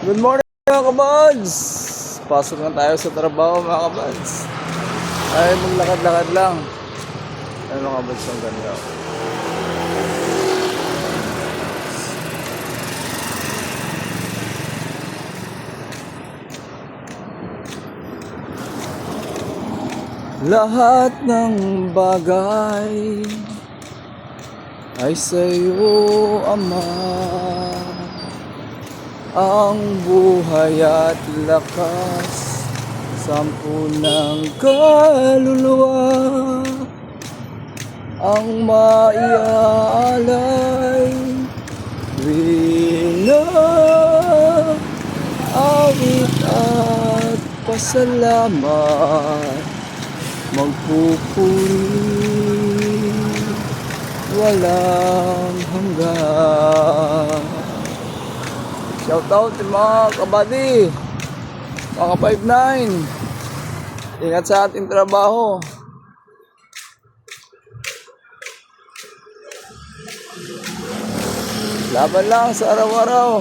Good morning mga kabads! Pasok na tayo sa trabaho mga kabads. Ay maglakad-lakad lang. Ay mga kabads, ang ganda. Lahat ng bagay ay sa'yo, Ama. Ang buhay at lakas, sampu ng kaluluwa, ang maiaalay, tuwing awit at pasalamat, magpupuri, walang hanggan. Shout out mga kabady, mga 5'9". Ingat sa ating trabaho. Laban lang sa araw-araw.